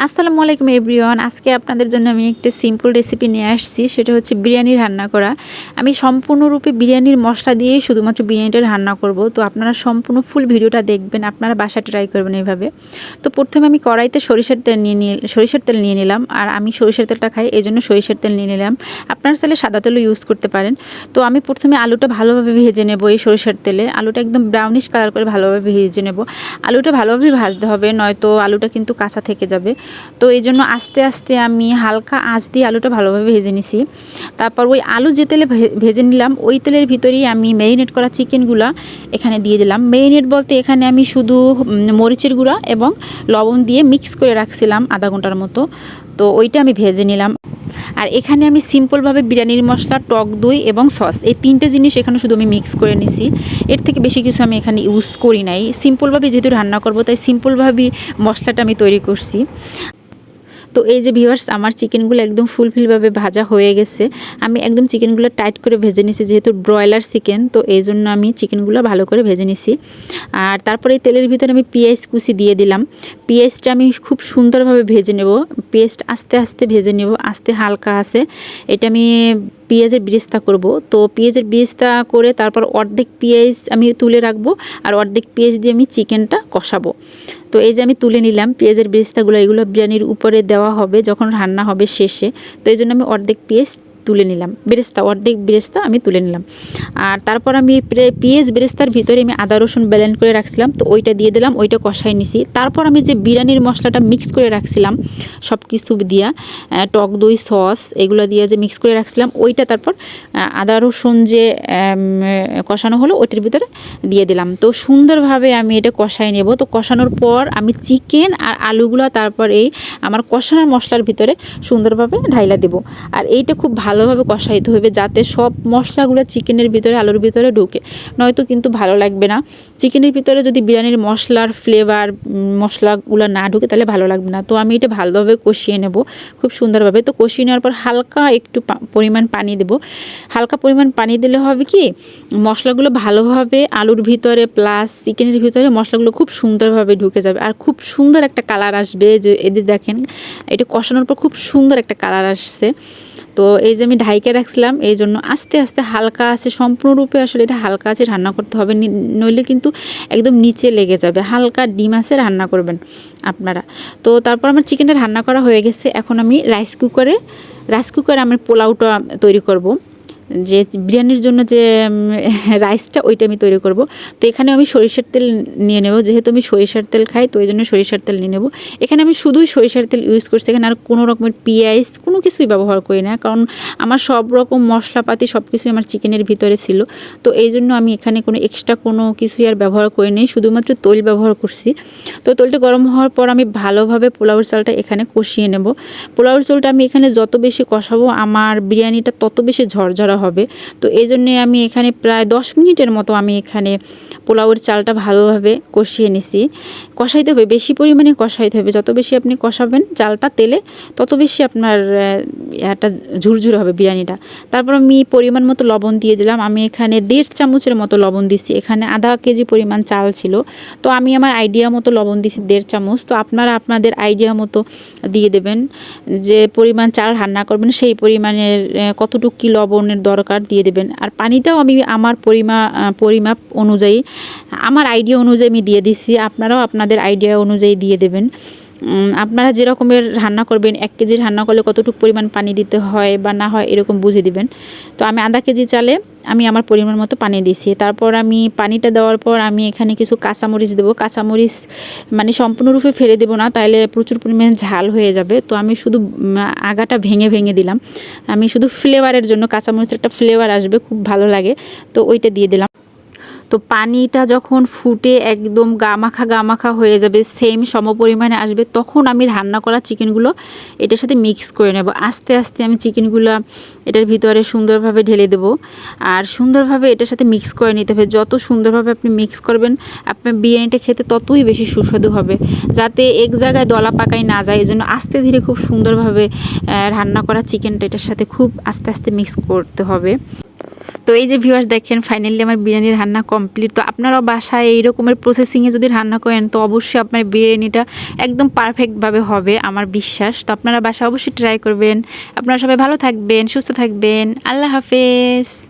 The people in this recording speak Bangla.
আসসালামু আলাইকুম এভরিওয়ান। আজকে আপনাদের জন্য আমি একটা সিম্পল রেসিপি নিয়ে আসছি, সেটা হচ্ছে বিরিয়ানি রান্না করা। আমি সম্পূর্ণরূপে বিরিয়ানির মশলা দিয়েই শুধুমাত্র বিরিয়ানিটা রান্না করব। তো আপনারা সম্পূর্ণ ফুল ভিডিওটা দেখবেন, আপনারা বাসায় ট্রাই করবেন এইভাবে। তো প্রথমে আমি কড়াইতে সরিষার তেল নিয়ে নিলাম, আর আমি সরিষার তেলটা খাই এই জন্য সরিষার তেল নিয়ে নিলাম। আপনারা চাইলে সাদা তেলও ইউজ করতে পারেন। তো আমি প্রথমে আলুটা ভালোভাবে ভেজে নেব এই সরিষার তেলে। আলুটা একদম ব্রাউনিশ কালার করে ভালোভাবে ভেজে নেব। আলুটা ভালোভাবে ভাজতে হবে, নয়তো আলুটা কিন্তু কাঁচা থেকে যাবে। তো এই জন্য আস্তে আস্তে আমি হালকা আঁচ দিয়ে আলুটা ভালোভাবে ভেজে নিছি। তারপর ওই আলু যে তেলে ভেজে নিলাম ওই তেলের ভিতরেই আমি ম্যারিনেট করা চিকেনগুলো এখানে দিয়ে দিলাম। ম্যারিনেট বলতে এখানে আমি শুধু মরিচের গুঁড়া এবং লবণ দিয়ে মিক্স করে রাখছিলাম আধা ঘন্টার মতো। তো ওইটা আমি ভেজে নিলাম। আর এখানে আমি সিম্পলভাবে বিরিয়ানির মশলা, টক দই এবং সস, এই তিনটে জিনিস এখানে শুধু আমি মিক্স করে নিছি। এর থেকে বেশি কিছু আমি এখানে ইউজ করি নাই। সিম্পলভাবে যেহেতু রান্না করব তাই সিম্পলভাবেই মশলাটা আমি তৈরি করছি। তো এই যে ভিউয়ার্স, আমার চিকেনগুলো একদম ফুলফিলভাবে ভাজা হয়ে গেছে। আমি একদম চিকেনগুলো টাইট করে ভেজে নিছি, যেহেতু ব্রয়লার চিকেন, তো এই জন্য আমি চিকেনগুলো ভালো করে ভেজে নিছি। আর তারপরে এই তেলের ভিতরে আমি পেঁয়াজ কুচি দিয়ে দিলাম। পেঁয়াজটা আমি খুব সুন্দরভাবে ভেজে নেব। পেঁয়াজটা আস্তে আস্তে ভেজে নেব, আস্তে হালকা আছে। এটা আমি পেঁয়াজের বেরেস্তা করব। তো পেঁয়াজের বেরেস্তা করে তারপর অর্ধেক পেঁয়াজ আমি তুলে রাখবো, আর অর্ধেক পেঁয়াজ দিয়ে আমি চিকেনটা কষাবো। তো এই যে আমি তুলে নিলাম পেঁয়াজের বেরেস্তাগুলো, এগুলো বিরিয়ানির উপরে দেওয়া হবে যখন রান্না হবে শেষে। তো এই জন্য আমি অর্ধেক পেঁয়াজ তুলে নিলাম, অর্ধেক বেরেস্তা আমি তুলে নিলাম। আর তারপর আমি পেঁয়াজ বেরেস্তার ভিতরে আমি আদা রসুন ব্লেন্ড করে রাখছিলাম, তো ওইটা দিয়ে দিলাম, ওইটা কষাই নিছি। তারপর আমি যে বিরিয়ানির মশলাটা মিক্স করে রাখছিলাম সব কিছু দিয়া, টক দই সস এগুলো দিয়ে যে মিক্স করে রাখছিলাম, ওইটা তারপর আদা রসুন যে কষানো হলো ওইটার ভিতরে দিয়ে দিলাম। তো সুন্দরভাবে আমি এটা কষাই নেব। তো কষানোর পর আমি চিকেন আর আলুগুলো তারপর এই আমার কষানোর মশলার ভিতরে সুন্দরভাবে ঢাইলা দেব। আর এইটা খুব ভালোভাবে কষাইতে হবে, যাতে সব মশলাগুলো চিকেনের ভিতরে, আলুর ভিতরে ঢুকে, নয়তো কিন্তু ভালো লাগবে না। চিকেনের ভিতরে যদি বিরিয়ানির মশলার ফ্লেভার, মশলাগুলো না ঢুকে তাহলে ভালো লাগবে না। তো আমি এটা ভালোভাবে কষিয়ে নেব খুব সুন্দরভাবে। তো কষিয়ে নেওয়ার পর হালকা একটু পরিমাণ পানি দেব। হালকা পরিমাণ পানি দিলে হবে কি, মশলাগুলো ভালোভাবে আলুর ভিতরে প্লাস চিকেনের ভিতরে মশলাগুলো খুব সুন্দরভাবে ঢুকে যাবে, আর খুব সুন্দর একটা কালার আসবে। যে এদের দেখেন, এটা কষানোর পর খুব সুন্দর একটা কালার আসছে। তো এই যে আমি ঢাইকে রাখছিলাম, এই জন্য আস্তে আস্তে হালকা আছে, সম্পূর্ণরূপে আসলে এটা হালকা আছে রান্না করতে হবে, নইলে কিন্তু একদম নিচে লেগে যাবে। হালকা ডিম আছে রান্না করবেন আপনারা। তো তারপর আমার চিকেনটা রান্না করা হয়ে গেছে। এখন আমি রাইস কুকারে আমি পোলাওটা তৈরি করব। যে বিরিয়ানির জন্য যে রাইসটা ওইটা আমি তৈরি করব। তো এখানে আমি সরিষার তেল নিয়ে নেব, যেহেতু আমি সরিষার তেল খাই, তো ওই জন্য সরিষার তেল নিয়ে নেব। এখানে আমি শুধুই সরিষার তেল ইউজ করছি, এখানে আর কোনো রকমের পেঁয়াজ কোনো কিছুই ব্যবহার করি না, কারণ আমার সব রকম মশলাপাতি সব কিছুই আমার চিকেনের ভিতরে ছিল। তো এই জন্য আমি এখানে কোনো এক্সট্রা কোনো কিছুই আর ব্যবহার করি নি, শুধুমাত্র তৈল ব্যবহার করছি। তো তৈলটা গরম হওয়ার পর আমি ভালোভাবে পোলাওর চালটা এখানে কষিয়ে নেব। পোলাওর চালটা আমি এখানে যত বেশি কষাবো আমার বিরিয়ানিটা তত বেশি ঝরঝরা হবে। তো এই জন্যে আমি এখানে প্রায় 10 মিনিটের মতো আমি এখানে পোলাওয়ের চালটা ভালোভাবে কষিয়ে নিছি। কষাইতে হবে, বেশি পরিমাণে কষাইতে হবে। যত বেশি আপনি কষাবেন চালটা তেলে, তত বেশি আপনার একটা ঝুরঝুরে হবে বিরিয়ানিটা। তারপর আমি পরিমাণ মতো লবণ দিয়ে দিলাম। আমি এখানে 1.5 চামচের মতো লবণ দিছি। এখানে আধা কেজি পরিমাণ চাল ছিল, তো আমি আমার আইডিয়া মতো লবণ দিছি 1.5 চামচ। তো আপনারা আপনাদের আইডিয়া মতো দিয়ে দেবেন, যে পরিমাণ চাল রান্না করবেন সেই পরিমাণের কতটুকু কি লবণের দরকার দিয়ে দেবেন। আর পানিটাও আমি আমার পরিমাপ অনুযায়ী, আমার আইডিয়া অনুযায়ী আমি দিয়ে দিছি। আপনারাও আপনাদের আইডিয়া অনুযায়ী দিয়ে দেবেন। আপনারা যেরকমের রান্না করবেন, 1 কেজি রান্না করলে কতটুকু পরিমাণ পানি দিতে হয় বা না হয় এরকম বুঝে দিবেন। তো আমি আধা কেজি চালে আমি আমার পরিমাণ মতো পানি দিয়েছি। তারপর আমি পানিটা দেওয়ার পর আমি এখানে কিছু কাঁচামরিচ দেবো। কাঁচামরিচ মানে সম্পূর্ণরূপে ফেলে দেবো না, তাইলে প্রচুর পরিমাণে ঝাল হয়ে যাবে। তো আমি শুধু আগাটা ভেঙে ভেঙে দিলাম। আমি শুধু ফ্লেভারের জন্য, কাঁচামরিচের একটা ফ্লেভার আসবে, খুব ভালো লাগে, তো ওইটা দিয়ে দিলাম। তো পানিটা যখন ফুটে একদম গামাখা হয়ে যাবে, সেম সমপরিমাণে আসবে, তখন আমি রান্না করা চিকেনগুলো এটার সাথে মিক্স করে নেব। আস্তে আস্তে আমি চিকেনগুলো এটার ভিতরে সুন্দরভাবে ঢেলে দেব, আর সুন্দরভাবে এটার সাথে মিক্স করে নিতে হবে। যত সুন্দরভাবে আপনি মিক্স করবেন, আপনার বিরিয়ানিটা খেতে ততই বেশি সুস্বাদু হবে, যাতে এক জায়গায় দলা পাকায় না যায়। এই জন্য আস্তে ধীরে খুব সুন্দরভাবে রান্না করা চিকেনটা এটার সাথে খুব আস্তে আস্তে মিক্স করতে হবে। তো এই যে ভিউয়ার্স দেখেন ফাইনালি আমার বিরিয়ানির রান্না কমপ্লিট। তো আপনারাও বাসায় এই রকমের প্রসেসিংয়ে যদি রান্না করেন তো অবশ্যই আপনার বিরিয়ানিটা একদম পারফেক্টভাবে হবে আমার বিশ্বাস। তো আপনারা বাসায় অবশ্যই ট্রাই করবেন। আপনারা সবাই ভালো থাকবেন, সুস্থ থাকবেন। আল্লাহ হাফেজ।